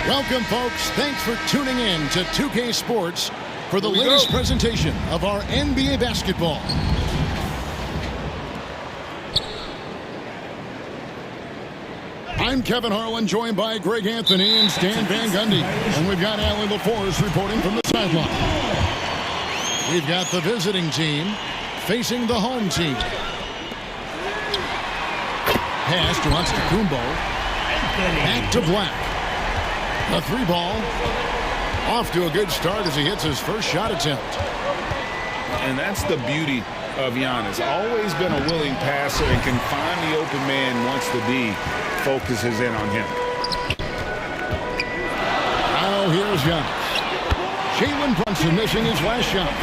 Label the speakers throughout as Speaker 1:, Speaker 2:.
Speaker 1: Welcome, folks. Thanks for tuning in to 2K Sports for the latest presentation of our NBA basketball. I'm Kevin Harlan, joined by Greg Anthony and Stan Van Gundy. And we've got Allie LaForce reporting from the sideline. We've got the visiting team facing the home team. Pass to Antetokounmpo. Back to Black. A three ball. Off to a good start as he hits his first shot attempt.
Speaker 2: And that's the beauty of Giannis. Always been a willing passer and can find the open man once the D focuses in on him.
Speaker 1: Now here's Giannis. Jalen Brunson missing his last shot.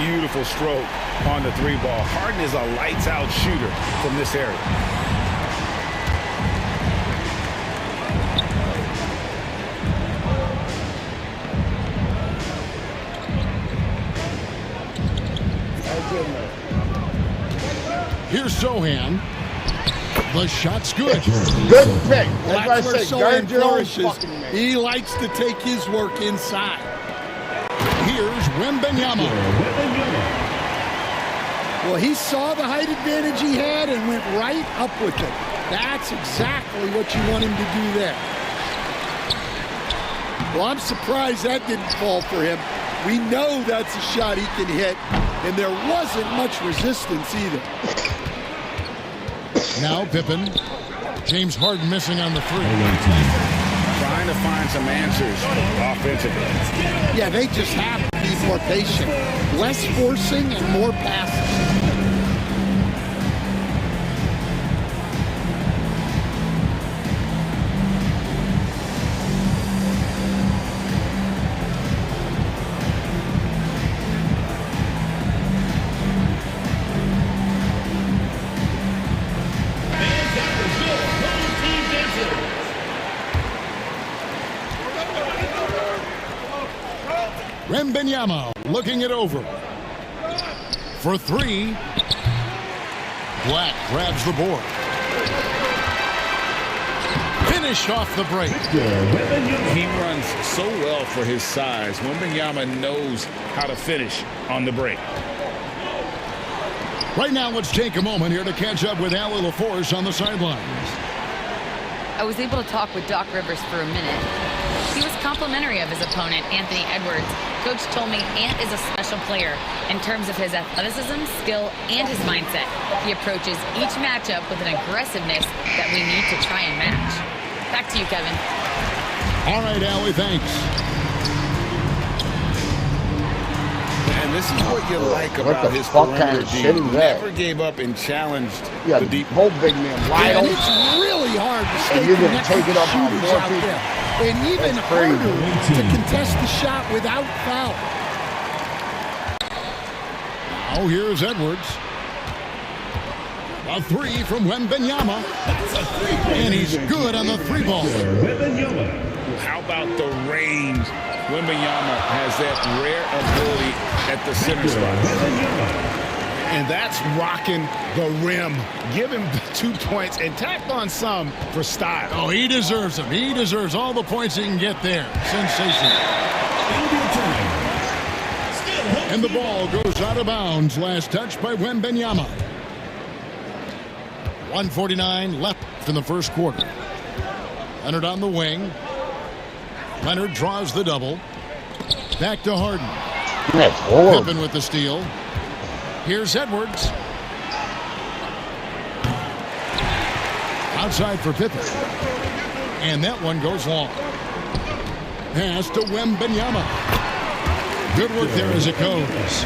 Speaker 2: Beautiful stroke on the three ball. Harden is a lights-out shooter from this area.
Speaker 1: Here's Sohan. The shot's good.
Speaker 3: Good pick.
Speaker 4: That's where Sohan flourishes.
Speaker 3: Man.
Speaker 4: He likes to take his work inside.
Speaker 1: Here's Wembanyama.
Speaker 4: Well, he saw the height advantage he had and went right up with it. That's exactly what you want him to do there. Well, I'm surprised that didn't fall for him. We know that's a shot he can hit, and there wasn't much resistance either.
Speaker 1: Now Pippen. James Harden missing on the three.
Speaker 2: Trying to find some answers offensively.
Speaker 4: Yeah, they just have to be more patient. Less forcing and more passing.
Speaker 1: Wembanyama looking it over. For three. Black grabs the board. Finish off the break.
Speaker 2: He runs so well for his size. Wembanyama knows how to finish on the break.
Speaker 1: Right now, let's take a moment here to catch up with Allie LaForce on the sidelines.
Speaker 5: I was able to talk with Doc Rivers for a minute. He was complimentary of his opponent, Anthony Edwards. Coach told me Ant is a special player in terms of his athleticism, skill, and his mindset. He approaches each matchup with an aggressiveness that we need to try and match. Back to you, Kevin.
Speaker 1: All right, Allie, thanks.
Speaker 2: And this is what you like about his perimeter D. He never gave up and challenged the deep.
Speaker 3: Both big men wide open.
Speaker 4: It's really hard to stay
Speaker 3: And you're going to
Speaker 4: connected
Speaker 3: take it
Speaker 4: to
Speaker 3: up on
Speaker 4: shooters
Speaker 3: 4
Speaker 4: out
Speaker 3: feet.
Speaker 4: there. And even harder to contest the shot without foul.
Speaker 1: Now here's Edwards. A three from Wembanyama. And he's good on the three ball.
Speaker 2: How about the range? Wembanyama has that rare ability at the center spot. And that's rocking the rim. Give him 2 points and tacked on some for style.
Speaker 1: Oh, he deserves them. He deserves all the points he can get there. Sensational. And the ball goes out of bounds. Last touch by Wembanyama. 1:49 left in the first quarter. Leonard on the wing. Leonard draws the double. Back to Harden.
Speaker 3: That's horrible.
Speaker 1: Pippen with the steal. Here's Edwards. Outside for Pippen. And that one goes long. Pass to Wembanyama. Good work there as it goes.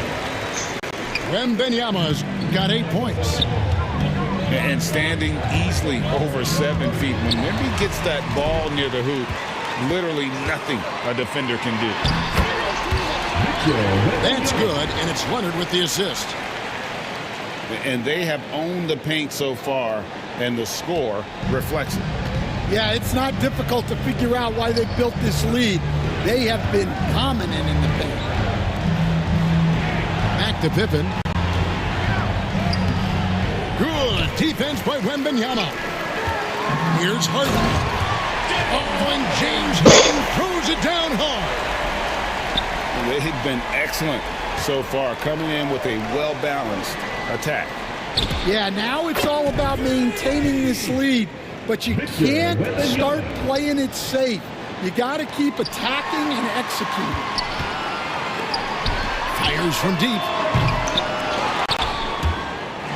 Speaker 1: Wembanyama's got 8 points.
Speaker 2: And standing easily over 7 feet. When Wemby gets that ball near the hoop, literally nothing a defender can do.
Speaker 1: That's good, and it's Leonard with the assist.
Speaker 2: And they have owned the paint so far, and the score reflects it.
Speaker 4: Yeah, it's not difficult to figure out why they built this lead. They have been dominant in the paint.
Speaker 1: Back to Pippen. Good defense by Wembanyama. Here's Harden. Oh, and James it down hard.
Speaker 2: They've been excellent so far, coming in with a well-balanced attack.
Speaker 4: Yeah, now it's all about maintaining this lead, but you can't start playing it safe. You got to keep attacking and executing.
Speaker 1: Fires from deep.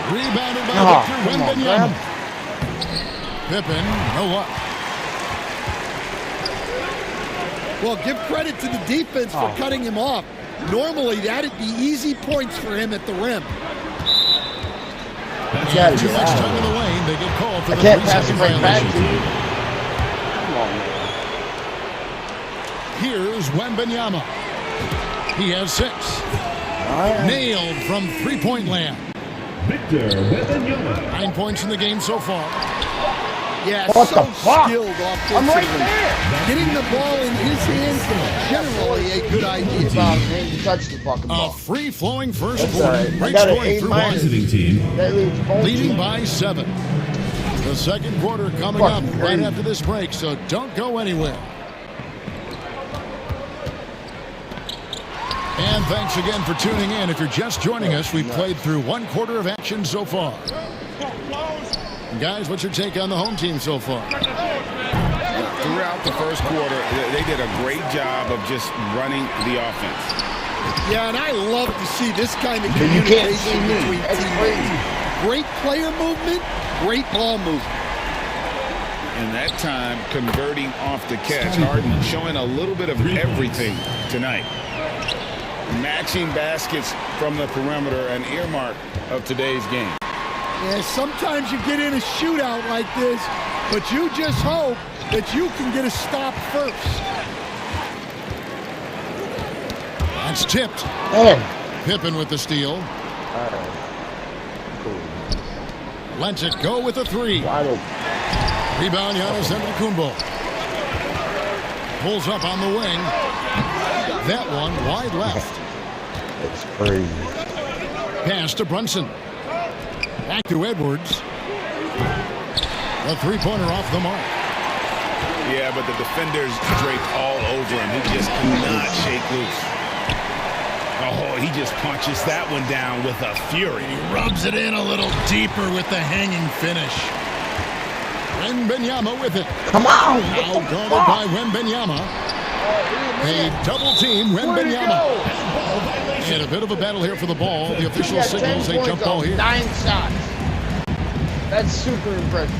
Speaker 1: Rebounded by Victor Wembanyama. Pippen, no luck.
Speaker 4: Well, give credit to the defense for cutting him off. Normally, that'd be easy points for him at the rim.
Speaker 1: Yeah, too much time in the lane. They get called for the
Speaker 3: can't pass it right back
Speaker 1: violation.
Speaker 3: to you. Come on, man.
Speaker 1: Here's Wembanyama. He has 6. Nailed from three-point land. 9 points in the game so far.
Speaker 4: Yeah,
Speaker 3: What
Speaker 4: so
Speaker 3: the fuck?
Speaker 4: skilled offensively.
Speaker 3: I'm right there.
Speaker 4: Getting the ball in his hands is generally a good idea.
Speaker 3: It's about him to touch the fucking
Speaker 1: A
Speaker 3: ball.
Speaker 1: free-flowing first
Speaker 3: That's
Speaker 1: quarter.
Speaker 3: all right. I
Speaker 1: Great
Speaker 3: got an
Speaker 1: scoring
Speaker 3: A
Speaker 1: through
Speaker 3: minus.
Speaker 1: one.
Speaker 3: That leads both
Speaker 1: Leading
Speaker 3: teams.
Speaker 1: by 7. The second quarter coming up
Speaker 3: Fucking
Speaker 1: right
Speaker 3: crazy.
Speaker 1: after this break, so don't go anywhere. And thanks again for tuning in. If you're just joining us, we've played through 1 quarter of action so far. Guys, what's your take on the home team so far?
Speaker 2: Throughout the first quarter, they did a great job of just running the offense.
Speaker 4: Yeah, and I love to see this kind of
Speaker 3: You can't see
Speaker 4: communication
Speaker 3: me.
Speaker 4: between
Speaker 3: That's
Speaker 4: teammates.
Speaker 3: crazy.
Speaker 4: Great player movement, great ball movement.
Speaker 2: And that time, converting off the catch. Harden showing a little bit of everything tonight. Matching baskets from the perimeter, an earmark of today's game.
Speaker 4: Yeah, sometimes you get in a shootout like this, but you just hope that you can get a stop first.
Speaker 1: That's tipped.
Speaker 3: Man.
Speaker 1: Pippen with the steal. Lets it go with a 3.
Speaker 3: Wide open.
Speaker 1: Rebound, Giannis Antetokounmpo. Pulls up on the wing. That one wide left.
Speaker 3: It's crazy.
Speaker 1: Pass to Brunson. Back to Edwards. A three-pointer off the mark.
Speaker 2: Yeah, but the defenders draped all over him. He just cannot shake loose. Oh, he just punches that one down with a fury.
Speaker 1: He rubs it in a little deeper with the hanging finish. Wembanyama with it.
Speaker 3: Come on.
Speaker 1: Now guarded by Wembanyama. They double team Wembanyama. And a bit of a battle here for the ball. The official
Speaker 3: Yeah,
Speaker 1: signals
Speaker 3: 10
Speaker 1: a jump
Speaker 3: points
Speaker 1: ball
Speaker 3: on
Speaker 1: here.
Speaker 3: 9 shots. That's super impressive.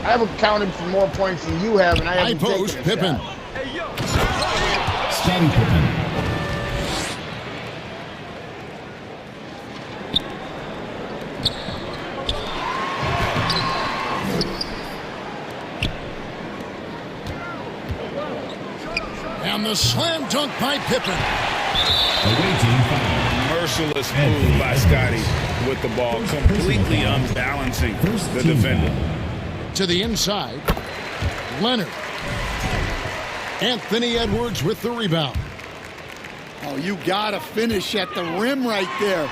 Speaker 3: I haven't counted for more points than you have, and I
Speaker 1: High
Speaker 3: haven't
Speaker 1: post,
Speaker 3: taken a
Speaker 1: Pippen.
Speaker 3: shot.
Speaker 6: Scottie Pippen.
Speaker 1: And the slam dunk by Pippen.
Speaker 6: Awaiting foul.
Speaker 2: Merciless move by Scottie with the ball, completely unbalancing the defender.
Speaker 1: To the inside. Leonard. Anthony Edwards with the rebound.
Speaker 4: Oh, you got to finish at the rim right there.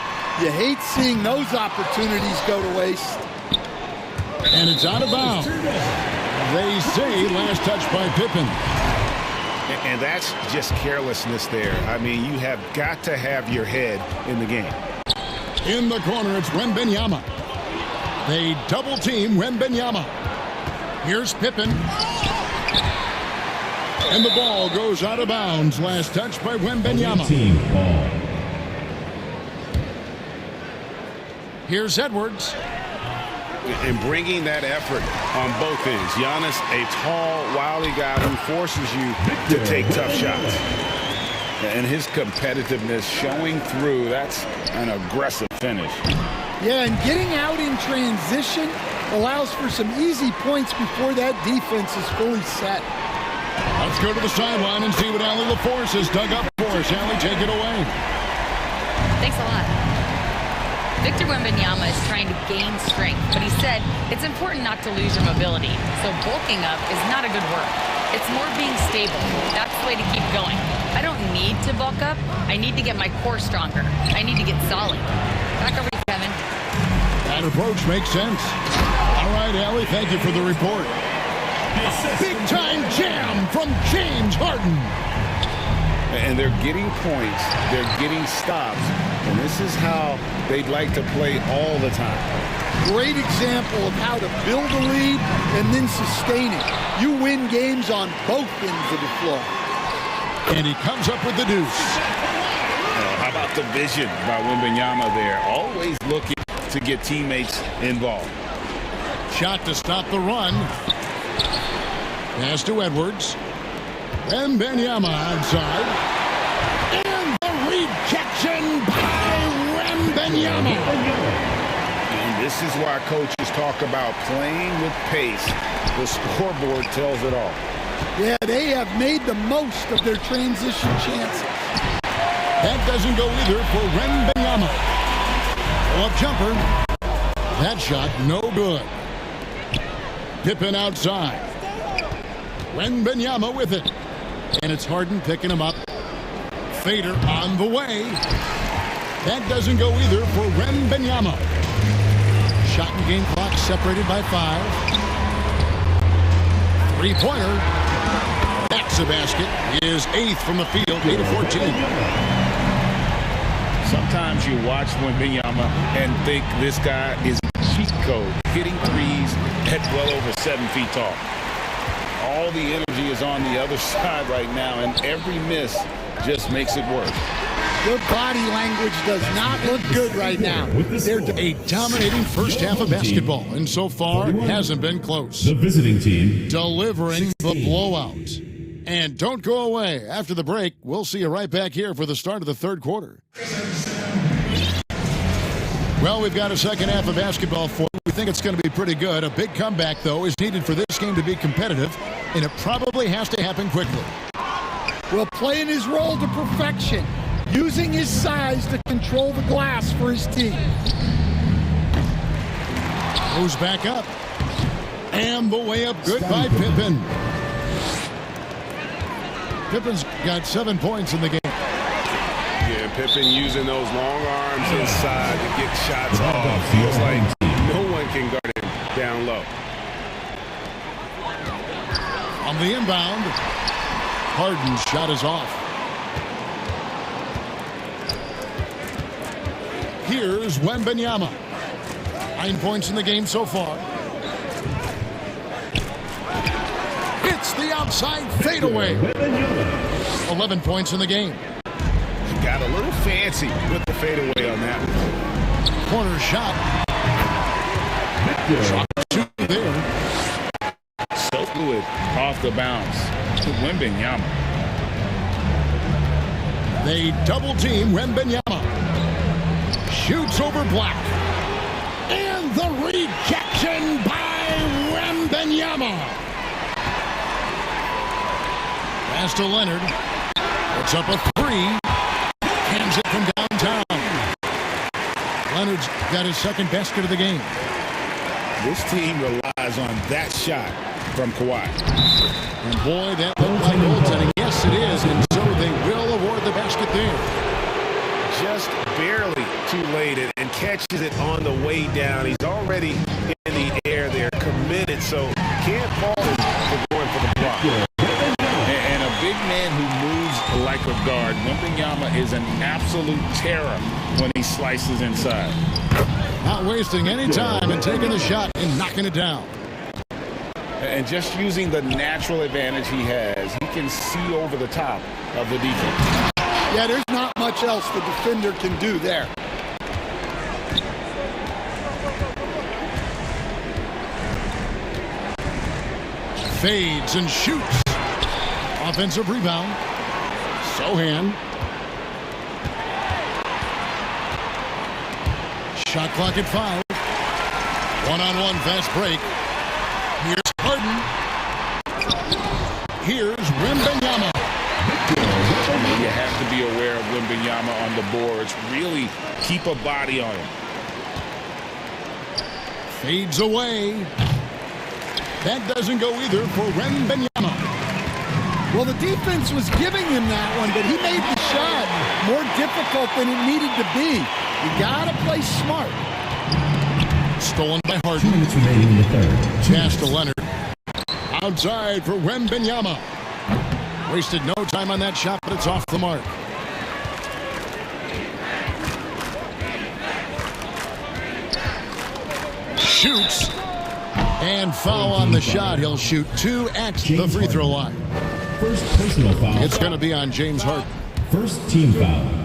Speaker 4: You hate seeing those opportunities go to waste.
Speaker 1: And it's out of bounds. They say last touch by Pippen.
Speaker 2: And that's just carelessness there. I mean, you have got to have your head in the game.
Speaker 1: In the corner, it's Wembanyama. They double team Wembanyama. Here's Pippen. And the ball goes out of bounds. Last touch by Wembanyama.
Speaker 6: Team ball.
Speaker 1: Here's Edwards.
Speaker 2: And bringing that effort on both ends. Giannis, a tall, wily guy who forces you to take tough shots. And his competitiveness showing through. That's an aggressive finish.
Speaker 4: Yeah, and getting out in transition allows for some easy points before that defense is fully set.
Speaker 1: Let's go to the sideline and see what Allie LaForce has dug up for us. Allie, take it away.
Speaker 5: Thanks a lot. Victor Wembanyama is trying to gain strength, but he said it's important not to lose your mobility. So bulking up is not a good word. It's more being stable. That's the way to keep going. I don't need to bulk up. I need to get my core stronger. I need to get solid. Back over to Kevin.
Speaker 1: That approach makes sense. All right, right, Allie. Thank you for the report. A big-time jam from James Harden.
Speaker 2: And they're getting points. They're getting stops. And this is how they'd like to play all the time.
Speaker 4: Great example of how to build a lead and then sustain it. You win games on both ends of the floor.
Speaker 1: And he comes up with the deuce.
Speaker 2: How about the vision by Wembanyama there? Always looking to get teammates involved.
Speaker 1: Shot to stop the run. Pass to Edwards. Wembanyama outside. And the rejection by Wembanyama.
Speaker 2: And this is why coaches talk about playing with pace. The scoreboard tells it all.
Speaker 4: Yeah, they have made the most of their transition chances.
Speaker 1: That doesn't go either for Wembanyama. Pull-up jumper. That shot no good. Pippen outside. Wembanyama with it. And it's Harden picking him up. Fader on the way. That doesn't go either for Wembanyama. Shot and game clock separated by 5. Three-pointer. That's a basket. Is 8th from the field, 8 of 14.
Speaker 2: Sometimes you watch Wembanyama and think this guy is cheat code, hitting threes at well over 7 feet tall. All the energy is on the other side right now, and every miss just makes it worse.
Speaker 4: Their body language does not look good right now.
Speaker 1: They're a dominating first half of basketball, and so far it hasn't been close.
Speaker 6: The visiting team.
Speaker 1: Delivering the blowout. And don't go away. After the break, we'll see you right back here for the start of the third quarter. Well, we've got a second half of basketball for you. We think it's going to be pretty good. A big comeback, though, is needed for this game to be competitive, and it probably has to happen quickly.
Speaker 4: Well, playing his role to perfection, using his size to control the glass for his team.
Speaker 1: Goes back up. And the way up good by Pippen. Pippen's got 7 points in the game.
Speaker 7: Yeah, Pippen using those long arms inside to get shots off. Feels like no one can guard him down low.
Speaker 1: On the inbound, Harden's shot is off. Here's Wembanyama. 9 points in the game so far. It's the outside fadeaway. 11 points in the game.
Speaker 2: Got a little fancy with the fadeaway on that one.
Speaker 1: Corner shot. Shot 2 there.
Speaker 2: So fluid off the bounce to Wembanyama.
Speaker 1: They double team Wembanyama. Shoots over Black. And the rejection by Wembanyama. Pass to Leonard. Puts up a 3. Hands it from downtown. Leonard's got his second basket of the game.
Speaker 2: This team relies on that shot from Kawhi.
Speaker 1: And boy, that looked like goaltending. Yes, it is. And so they will award the basket there.
Speaker 7: Just barely too late and catches it on the way down. He's already in the air there, committed, so can't fault him for going for the block.
Speaker 2: And a big man who moves like a guard. Wembanyama is an absolute terror when he slices inside.
Speaker 1: Not wasting any time and taking the shot and knocking it down.
Speaker 2: And just using the natural advantage he has, he can see over the top of the defense.
Speaker 4: Yeah, there's not much else the defender can do there.
Speaker 1: Fades and shoots. Offensive rebound. Sohan. Shot clock at 5. One-on-one fast break. Here's Harden. Here's Wembanyama.
Speaker 2: You have to be aware of Wembanyama on the boards. Really keep a body on him.
Speaker 1: Fades away. That doesn't go either for Wembanyama.
Speaker 4: Well, the defense was giving him that one, but he made the shot more difficult than it needed to be. You got to play smart.
Speaker 1: Stolen by
Speaker 6: 2
Speaker 1: Harden.
Speaker 6: minutes remaining in the third.
Speaker 1: Pass to Leonard. Outside for Wembanyama. Wasted no time on that shot, but it's off the mark. Shoots. And foul on the shot. He'll shoot 2 at the free throw line.
Speaker 6: First personal foul.
Speaker 1: It's going to be on James Harden.
Speaker 6: First team foul.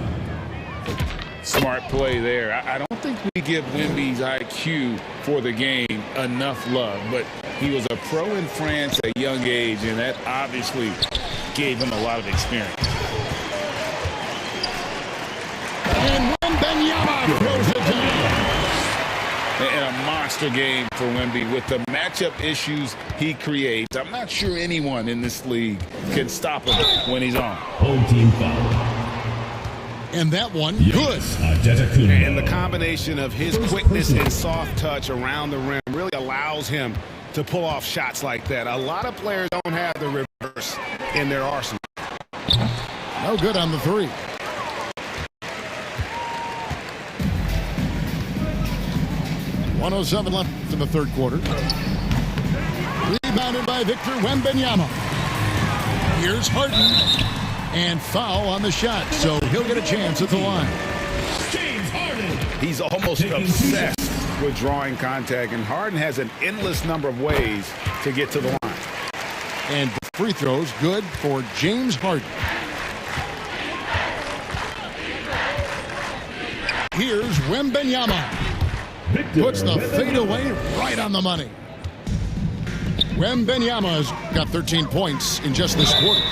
Speaker 2: Smart play there. I don't think we give Wemby's IQ for the game enough love, but he was a pro in France at a young age, and that obviously gave him a lot of experience.
Speaker 1: And Wembanyama throws it down.
Speaker 2: And a monster game for Wemby with the matchup issues he creates. I'm not sure anyone in this league can stop him when he's on.
Speaker 6: Home team foul.
Speaker 1: And that one, good.
Speaker 7: And the combination of his quickness and soft touch around the rim really allows him to pull off shots like that. A lot of players don't have the reverse in their arsenal.
Speaker 1: No good on the three. .107 left in the third quarter. Rebounded by Victor Wembanyama. Here's Harden. And foul on the shot, so he'll get a chance at the line.
Speaker 6: James Harden.
Speaker 7: He's almost obsessed with drawing contact, and Harden has an endless number of ways to get to the line.
Speaker 1: And the free throws good for James Harden. Here's Wembanyama. Puts the fadeaway right on the money. Wembanyama's got 13 points in just this quarter.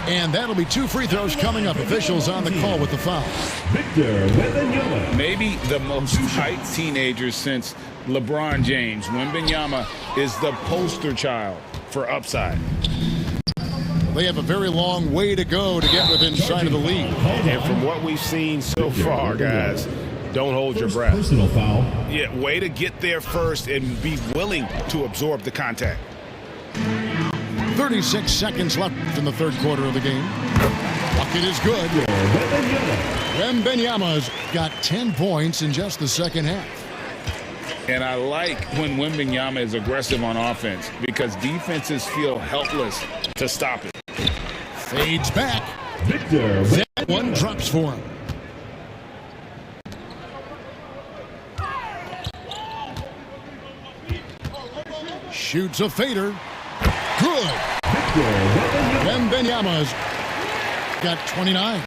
Speaker 1: And that'll be 2 free throws coming up. Officials on the call with the foul.
Speaker 6: Victor Wembanyama.
Speaker 2: Maybe the most hyped teenager since LeBron James. Wembanyama is the poster child for upside.
Speaker 1: They have a very long way to go to get within sight of the lead.
Speaker 7: And from what we've seen so far, guys, don't hold your breath.
Speaker 6: Personal foul.
Speaker 7: Yeah, way to get there first and be willing to absorb the contact.
Speaker 1: 36 seconds left in the third quarter of the game. Bucket is good. Wembanyama's got 10 points in just the second half.
Speaker 2: And I like when Wembanyama is aggressive on offense because defenses feel helpless to stop it.
Speaker 1: Fades back.
Speaker 6: Victor.
Speaker 1: That one drops for him. Shoots a fader. Good. Wembanyama's got 29.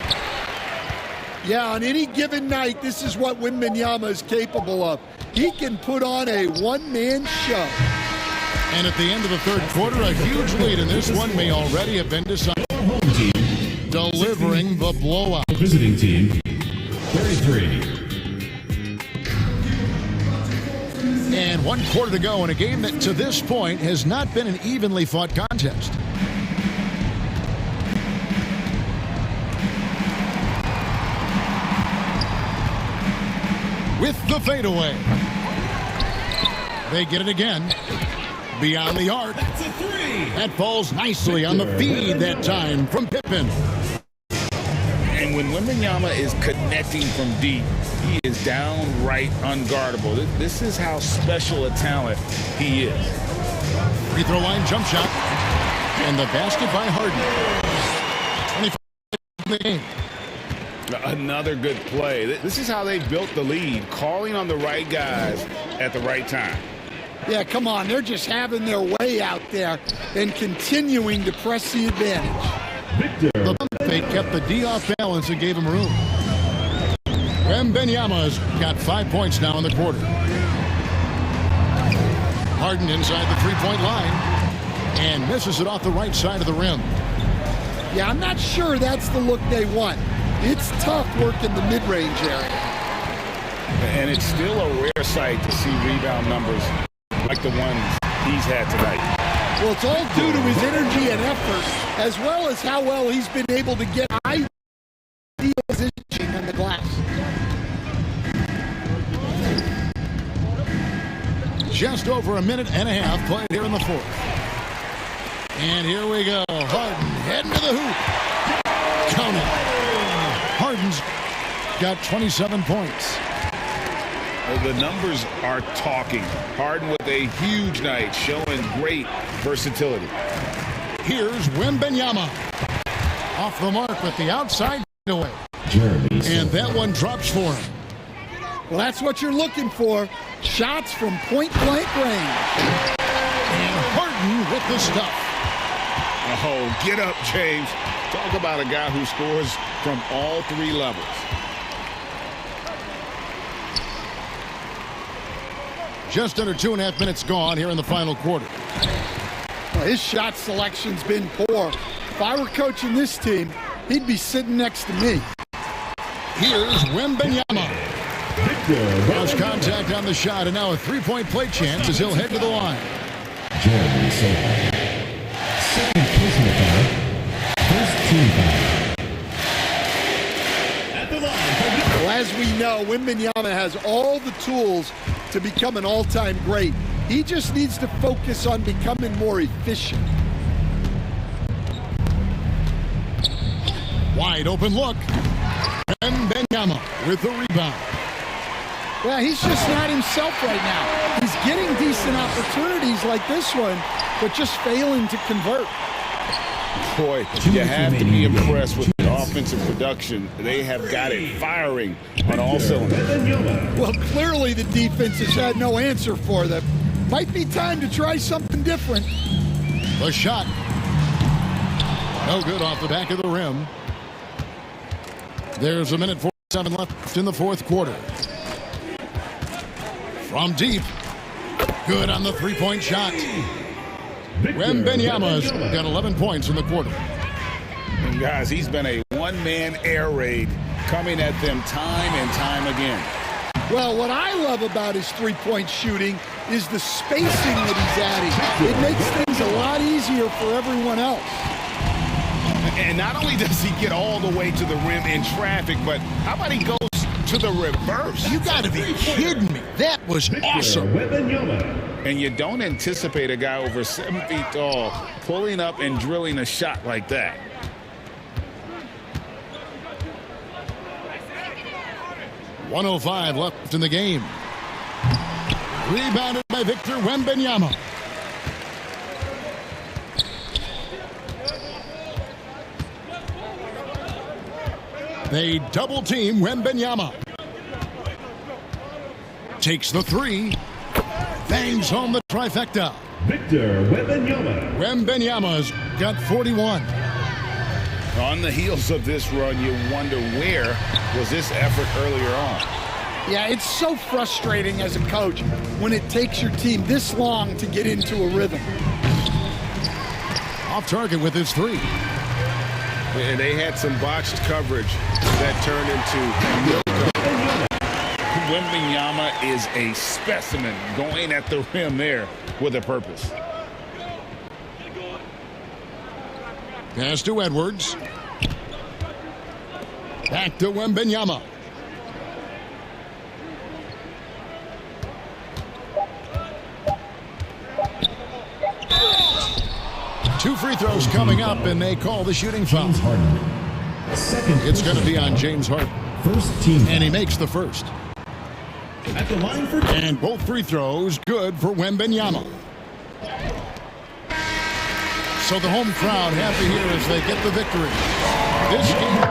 Speaker 4: Yeah, on any given night, this is what Wembanyama is capable of. He can put on a one-man show.
Speaker 1: And at the end of the third quarter, a huge lead in this one may already have been decided. Delivering the blowout.
Speaker 6: Visiting team, 33.
Speaker 1: And 1 quarter to go in a game that to this point has not been an evenly fought contest. With the fadeaway. They get it again. Beyond the arc.
Speaker 6: That's a three.
Speaker 1: That falls nicely on the feed that time from Pippen.
Speaker 2: And when Wembanyama is connecting from deep, he is downright unguardable. This is how special a talent he is.
Speaker 1: Free throw line jump shot. And the basket by Harden. 25 in the game.
Speaker 7: Another good play. This is how they built the lead, calling on the right guys at the right time.
Speaker 4: Yeah, come on. They're just having their way out there and continuing to press the advantage.
Speaker 6: Victor.
Speaker 1: The pump fake kept the D off balance and gave him room. Wembanyama's got 5 points now in the quarter. Harden inside the three-point line and misses it off the right side of the rim.
Speaker 4: Yeah, I'm not sure that's the look they want. It's tough working the mid-range area.
Speaker 7: And it's still a rare sight to see rebound numbers like the ones he's had tonight.
Speaker 4: Well, it's all due to his energy and effort, as well as how well he's been able to get ideal position on the glass.
Speaker 1: Just over a minute and a half played here in the fourth. And here we go. Harden heading to the hoop. Count it. Harden's got 27 points.
Speaker 2: The numbers are talking. Harden with a huge night, showing great versatility.
Speaker 1: Here's Wembanyama. Off the mark with the outside away. And that one drops for him.
Speaker 4: Well, that's what you're looking for. Shots from point-blank range.
Speaker 1: And Harden with the stuff.
Speaker 2: Oh, get up, James. Talk about a guy who scores from all three levels.
Speaker 1: Just under 2.5 minutes gone here in the final quarter.
Speaker 4: Well, his shot selection's been poor. If I were coaching this team, he'd be sitting next to me.
Speaker 1: Here's Wembanyama. Cross contact on the shot, and now a three-point play chance as he'll head to the line.
Speaker 6: Jeremy Sohan. Second personal foul. First team foul. At the line.
Speaker 4: Well, as we know, Wembanyama has all the tools to become an all-time great. He just needs to focus on becoming more efficient.
Speaker 1: Wide open look. Wembanyama with the rebound.
Speaker 4: Well, he's just not himself right now. He's getting decent opportunities like this one, but just failing to convert.
Speaker 2: Boy, you have to be impressed with the offensive production. They have got it firing on all cylinders.
Speaker 4: Well, clearly the defense has had no answer for them. Might be time to try something different.
Speaker 1: The shot. No good off the back of the rim. There's a minute 47 left in the fourth quarter. From deep. Good on the three-point shot. Wembanyama's got 11 points in the quarter.
Speaker 2: And guys, he's been a one-man air raid coming at them time and time again.
Speaker 4: Well, what I love about his three-point shooting is the spacing that he's adding. It makes things a lot easier for everyone else.
Speaker 2: And not only does he get all the way to the rim in traffic, but how about he goes to the reverse?
Speaker 1: You got to be kidding me. That was awesome.
Speaker 2: And you don't anticipate a guy over 7 feet tall pulling up and drilling a shot like that.
Speaker 1: .105 left in the game. Rebounded by Victor Wembanyama. They double team Wembanyama. Takes the three. Bangs home the trifecta.
Speaker 6: Victor Wembanyama.
Speaker 1: Wembanyama's got 41.
Speaker 2: On the heels of this run, you wonder where was this effort earlier on.
Speaker 4: Yeah, it's so frustrating as a coach when it takes your team this long to get into a rhythm.
Speaker 1: Off target with his three.
Speaker 7: And they had some botched coverage that turned into no coverage.
Speaker 2: Wembanyama is a specimen going at the rim there with a purpose.
Speaker 1: Pass to Edwards. Back to Wembanyama. Two free throws coming up, and they call the shooting foul. It's going to be on James Harden.
Speaker 6: First team.
Speaker 1: And he makes the first.
Speaker 6: At the line for
Speaker 1: And both free throws good for Wembanyama. So the home crowd happy here as they get the victory. This game